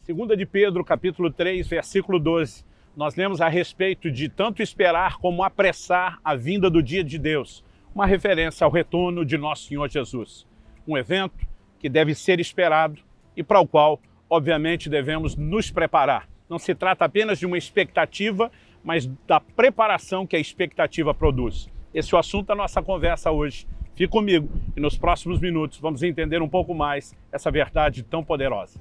Segunda de Pedro, capítulo 3, versículo 12, nós lemos a respeito de tanto esperar como apressar a vinda do dia de Deus, uma referência ao retorno de nosso Senhor Jesus. Um evento que deve ser esperado e para o qual, obviamente, devemos nos preparar. Não se trata apenas de uma expectativa, mas da preparação que a expectativa produz. Esse é o assunto da nossa conversa hoje. Fique comigo e nos próximos minutos vamos entender um pouco mais essa verdade tão poderosa.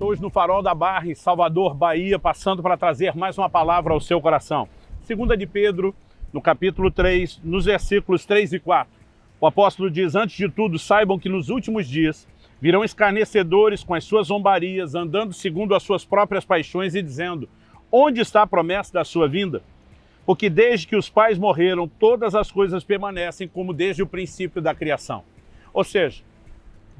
Hoje no Farol da Barra, em Salvador, Bahia, passando para trazer mais uma palavra ao seu coração. Segunda de Pedro, no capítulo 3, nos versículos 3 e 4. O apóstolo diz: antes de tudo, saibam que nos últimos dias virão escarnecedores com as suas zombarias, andando segundo as suas próprias paixões e dizendo: onde está a promessa da sua vinda? Porque desde que os pais morreram, todas as coisas permanecem como desde o princípio da criação. Ou seja,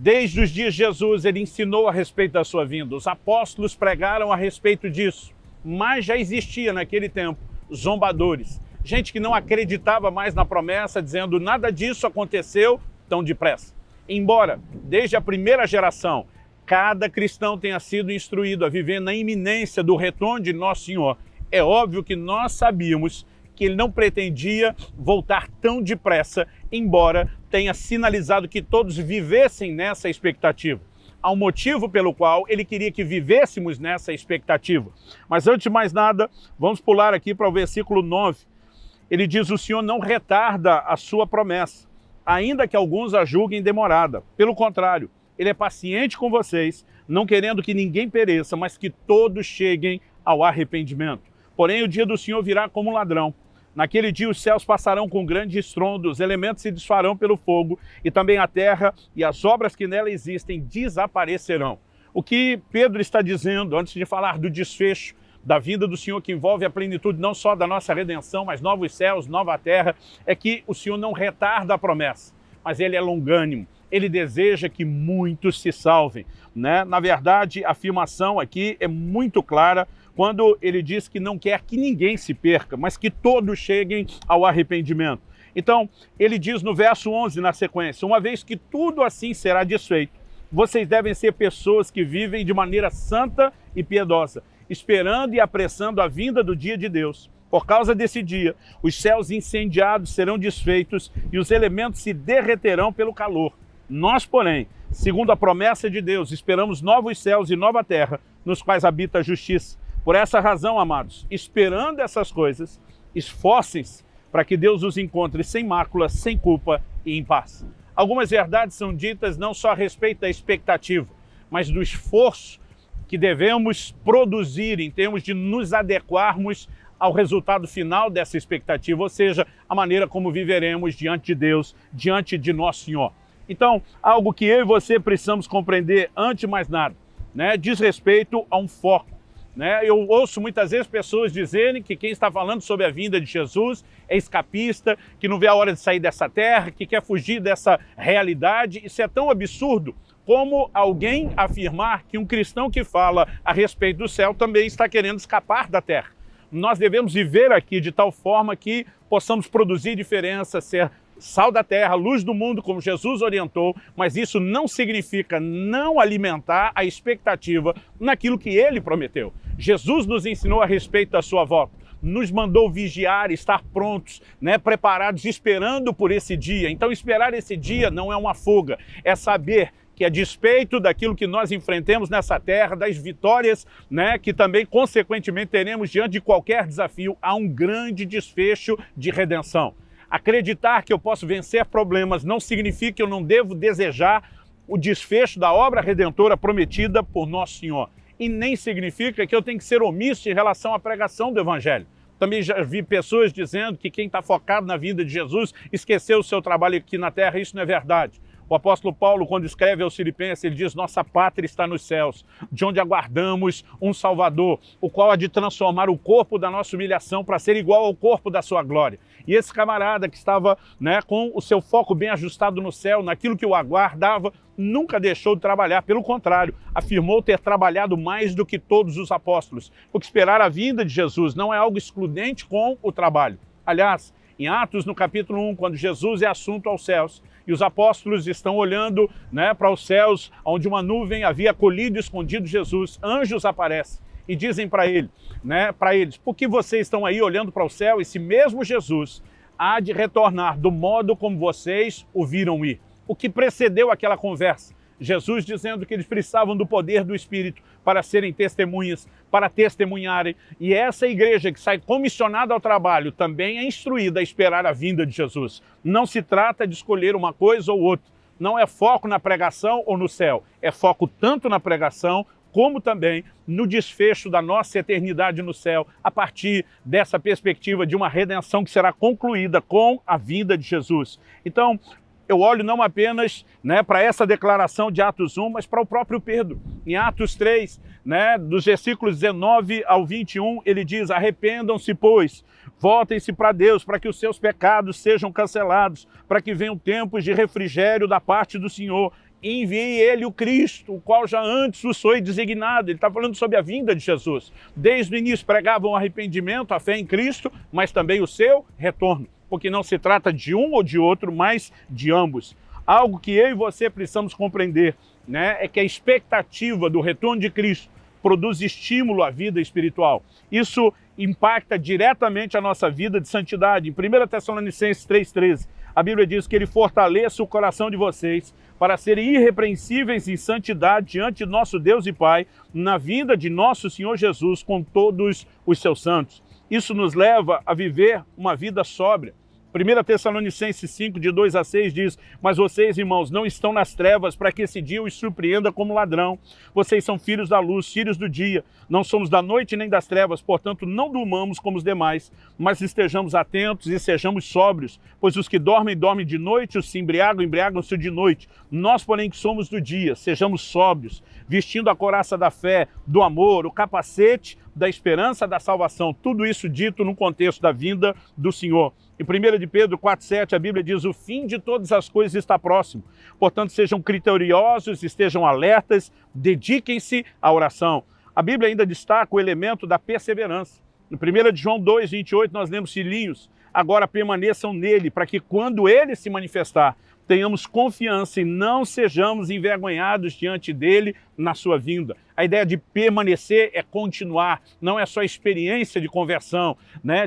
desde os dias de Jesus, ele ensinou a respeito da sua vinda. Os apóstolos pregaram a respeito disso. Mas já existia naquele tempo zombadores. Gente que não acreditava mais na promessa, dizendo nada disso aconteceu tão depressa. Embora, desde a primeira geração, cada cristão tenha sido instruído a viver na iminência do retorno de Nosso Senhor, é óbvio que nós sabíamos que ele não pretendia voltar tão depressa, embora tenha sinalizado que todos vivessem nessa expectativa. Há um motivo pelo qual ele queria que vivêssemos nessa expectativa. Mas antes de mais nada, vamos pular aqui para o versículo 9. Ele diz: o Senhor não retarda a sua promessa, ainda que alguns a julguem demorada. Pelo contrário, ele é paciente com vocês, não querendo que ninguém pereça, mas que todos cheguem ao arrependimento. Porém, o dia do Senhor virá como um ladrão. Naquele dia os céus passarão com grande estrondo, os elementos se desfarão pelo fogo, e também a terra e as obras que nela existem desaparecerão. O que Pedro está dizendo, antes de falar do desfecho da vinda do Senhor, que envolve a plenitude não só da nossa redenção, mas novos céus, nova terra, é que o Senhor não retarda a promessa, mas ele é longânimo. Ele deseja que muitos se salvem, né? Na verdade, a afirmação aqui é muito clara, quando ele diz que não quer que ninguém se perca, mas que todos cheguem ao arrependimento. Então, ele diz no verso 11, na sequência: uma vez que tudo assim será desfeito, vocês devem ser pessoas que vivem de maneira santa e piedosa, esperando e apressando a vinda do dia de Deus. Por causa desse dia, os céus incendiados serão desfeitos e os elementos se derreterão pelo calor. Nós, porém, segundo a promessa de Deus, esperamos novos céus e nova terra, nos quais habita a justiça. Por essa razão, amados, esperando essas coisas, esforcem-se para que Deus os encontre sem mácula, sem culpa e em paz. Algumas verdades são ditas não só a respeito da expectativa, mas do esforço que devemos produzir em termos de nos adequarmos ao resultado final dessa expectativa, ou seja, a maneira como viveremos diante de Deus, diante de Nosso Senhor. Então, algo que eu e você precisamos compreender antes de mais nada, né, diz respeito a um foco. Eu ouço muitas vezes pessoas dizerem que quem está falando sobre a vinda de Jesus é escapista, que não vê a hora de sair dessa terra, que quer fugir dessa realidade. Isso é tão absurdo como alguém afirmar que um cristão que fala a respeito do céu também está querendo escapar da terra. Nós devemos viver aqui de tal forma que possamos produzir diferença, ser sal da terra, luz do mundo, como Jesus orientou, mas isso não significa não alimentar a expectativa naquilo que ele prometeu. Jesus nos ensinou a respeito da sua volta, nos mandou vigiar, estar prontos, preparados, esperando por esse dia. Então, esperar esse dia não é uma fuga, é saber que a despeito daquilo que nós enfrentemos nessa terra, das vitórias, que também, consequentemente, teremos diante de qualquer desafio, há um grande desfecho de redenção. Acreditar que eu posso vencer problemas não significa que eu não devo desejar o desfecho da obra redentora prometida por Nosso Senhor. E nem significa que eu tenho que ser omisso em relação à pregação do Evangelho. Também já vi pessoas dizendo que quem está focado na vinda de Jesus esqueceu o seu trabalho aqui na terra. Isso não é verdade. O apóstolo Paulo, quando escreve aos Filipenses, ele diz: nossa pátria está nos céus, de onde aguardamos um Salvador, o qual há de transformar o corpo da nossa humilhação para ser igual ao corpo da sua glória. E esse camarada que estava, com o seu foco bem ajustado no céu, naquilo que o aguardava, nunca deixou de trabalhar. Pelo contrário, afirmou ter trabalhado mais do que todos os apóstolos, porque esperar a vinda de Jesus não é algo excludente com o trabalho. Aliás, em Atos, no capítulo 1, quando Jesus é assunto aos céus, e os apóstolos estão olhando para os céus, onde uma nuvem havia acolhido e escondido Jesus, anjos aparecem e dizem para eles: por que vocês estão aí olhando para o céu, esse mesmo Jesus há de retornar do modo como vocês o viram ir? O que precedeu aquela conversa? Jesus dizendo que eles precisavam do poder do Espírito para serem testemunhas, para testemunharem. E essa igreja que sai comissionada ao trabalho também é instruída a esperar a vinda de Jesus. Não se trata de escolher uma coisa ou outra. Não é foco na pregação ou no céu. É foco tanto na pregação como também no desfecho da nossa eternidade no céu, a partir dessa perspectiva de uma redenção que será concluída com a vinda de Jesus. Então, eu olho não apenas para essa declaração de Atos 1, mas para o próprio Pedro. Em Atos 3, dos versículos 19 ao 21, ele diz: arrependam-se, pois, voltem-se para Deus, para que os seus pecados sejam cancelados, para que venham tempos de refrigério da parte do Senhor. Enviei ele o Cristo, o qual já antes o foi designado. Ele está falando sobre a vinda de Jesus. Desde o início pregavam o arrependimento, a fé em Cristo, mas também o seu retorno. Porque não se trata de um ou de outro, mas de ambos. Algo que eu e você precisamos compreender, é que a expectativa do retorno de Cristo produz estímulo à vida espiritual. Isso impacta diretamente a nossa vida de santidade. Em 1 Tessalonicenses 3,13, a Bíblia diz que ele fortaleça o coração de vocês para serem irrepreensíveis em santidade diante de nosso Deus e Pai, na vinda de nosso Senhor Jesus com todos os seus santos. Isso nos leva a viver uma vida sóbria. 1 Tessalonicenses 5, de 2 a 6 diz: mas vocês, irmãos, não estão nas trevas para que esse dia os surpreenda como ladrão. Vocês são filhos da luz, filhos do dia. Não somos da noite nem das trevas, portanto não durmamos como os demais, mas estejamos atentos e sejamos sóbrios, pois os que dormem, dormem de noite, os que se embriagam, embriagam-se de noite. Nós, porém, que somos do dia, sejamos sóbrios, vestindo a couraça da fé, do amor, o capacete da esperança da salvação. Tudo isso dito no contexto da vinda do Senhor. Em 1 de Pedro 4,7, a Bíblia diz: o fim de todas as coisas está próximo. Portanto, sejam criteriosos, estejam alertas, dediquem-se à oração. A Bíblia ainda destaca o elemento da perseverança. No 1 de João 2,28, nós lemos: filhinhos, agora permaneçam nele, para que quando ele se manifestar, tenhamos confiança e não sejamos envergonhados diante dele na sua vinda. A ideia de permanecer é continuar, não é só experiência de conversão,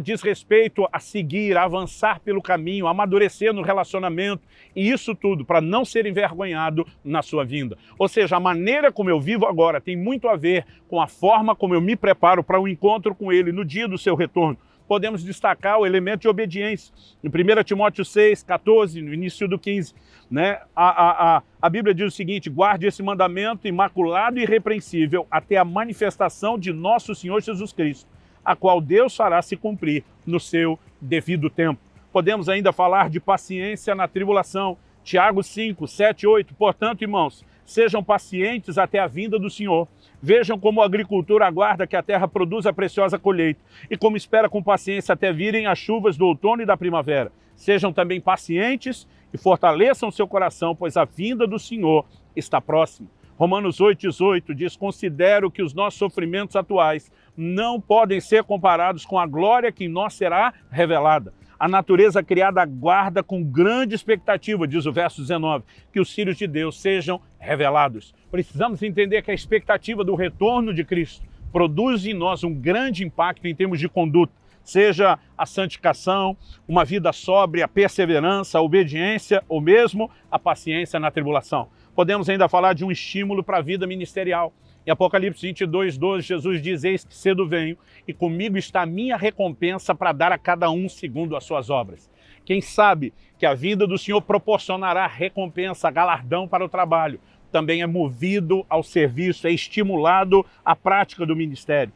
Diz respeito a seguir, a avançar pelo caminho, a amadurecer no relacionamento, e isso tudo para não ser envergonhado na sua vinda. Ou seja, a maneira como eu vivo agora tem muito a ver com a forma como eu me preparo para o encontro com ele no dia do seu retorno. Podemos destacar o elemento de obediência. Em 1 Timóteo 6, 14, no início do 15, a Bíblia diz o seguinte: guarde esse mandamento imaculado e irrepreensível até a manifestação de nosso Senhor Jesus Cristo, a qual Deus fará se cumprir no seu devido tempo. Podemos ainda falar de paciência na tribulação. Tiago 5, 7 e 8. Portanto, irmãos, sejam pacientes até a vinda do Senhor. Vejam como o agricultor aguarda que a terra produza a preciosa colheita e como espera com paciência até virem as chuvas do outono e da primavera. Sejam também pacientes e fortaleçam seu coração, pois a vinda do Senhor está próxima. Romanos 8,18 diz: considero que os nossos sofrimentos atuais não podem ser comparados com a glória que em nós será revelada. A natureza criada aguarda com grande expectativa, diz o verso 19, que os filhos de Deus sejam revelados. Precisamos entender que a expectativa do retorno de Cristo produz em nós um grande impacto em termos de conduta, seja a santificação, uma vida sóbria, a perseverança, a obediência ou mesmo a paciência na tribulação. Podemos ainda falar de um estímulo para a vida ministerial. Em Apocalipse 22, 12, Jesus diz: eis que cedo venho, e comigo está a minha recompensa para dar a cada um segundo as suas obras. Quem sabe que a vinda do Senhor proporcionará recompensa, galardão para o trabalho, também é movido ao serviço, é estimulado à prática do ministério.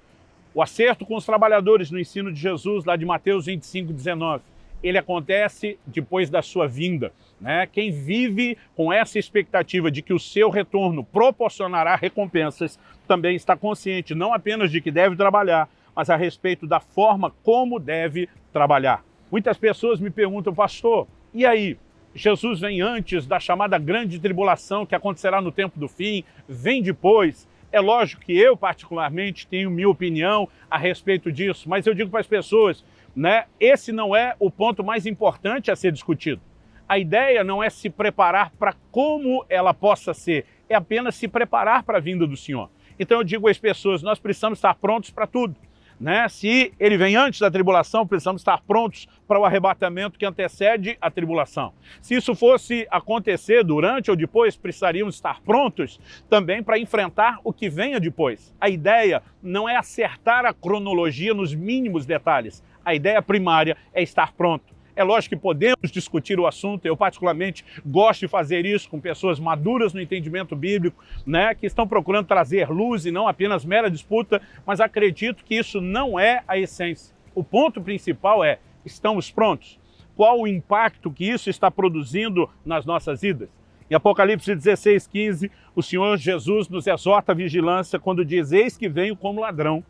O acerto com os trabalhadores no ensino de Jesus, lá de Mateus 25, 19. ele acontece depois da sua vinda, né? Quem vive com essa expectativa de que o seu retorno proporcionará recompensas, também está consciente não apenas de que deve trabalhar, mas a respeito da forma como deve trabalhar. Muitas pessoas me perguntam, pastor, e aí? Jesus vem antes da chamada grande tribulação que acontecerá no tempo do fim, vem depois. É lógico que eu, particularmente, tenho minha opinião a respeito disso, mas eu digo para as pessoas, né, esse não é o ponto mais importante a ser discutido. A ideia não é se preparar para como ela possa ser, é apenas se preparar para a vinda do Senhor. Então eu digo às pessoas, nós precisamos estar prontos para tudo. Né? Se ele vem antes da tribulação, precisamos estar prontos para o arrebatamento que antecede a tribulação. Se isso fosse acontecer durante ou depois, precisaríamos estar prontos também para enfrentar o que venha depois. A ideia não é acertar a cronologia nos mínimos detalhes. A ideia primária é estar pronto. É lógico que podemos discutir o assunto, eu particularmente gosto de fazer isso com pessoas maduras no entendimento bíblico, né, que estão procurando trazer luz e não apenas mera disputa, mas acredito que isso não é a essência. O ponto principal é, estamos prontos? Qual o impacto que isso está produzindo nas nossas vidas? Em Apocalipse 16:15, o Senhor Jesus nos exorta a vigilância quando diz, eis que venho como ladrão.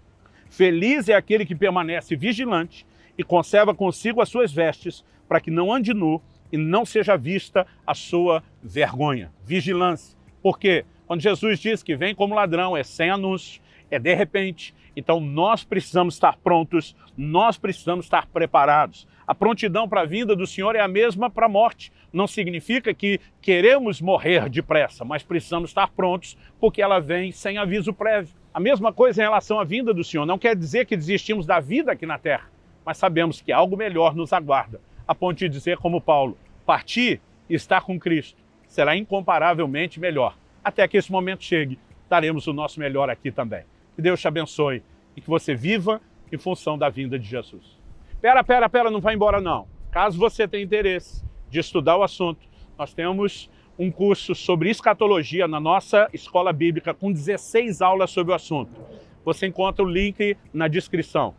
Feliz é aquele que permanece vigilante e conserva consigo as suas vestes, para que não ande nu e não seja vista a sua vergonha. Vigilância. Por quê? Quando Jesus diz que vem como ladrão, é sem anúncio, é de repente. Então nós precisamos estar prontos, nós precisamos estar preparados. A prontidão para a vinda do Senhor é a mesma para a morte. Não significa que queremos morrer depressa, mas precisamos estar prontos, porque ela vem sem aviso prévio. A mesma coisa em relação à vinda do Senhor. Não quer dizer que desistimos da vida aqui na terra, mas sabemos que algo melhor nos aguarda, a ponto de dizer como Paulo, partir e estar com Cristo será incomparavelmente melhor. Até que esse momento chegue, daremos o nosso melhor aqui também. Que Deus te abençoe e que você viva em função da vinda de Jesus. Pera, não vai embora não. Caso você tenha interesse de estudar o assunto, nós temos um curso sobre escatologia na nossa escola bíblica com 16 aulas sobre o assunto. Você encontra o link na descrição.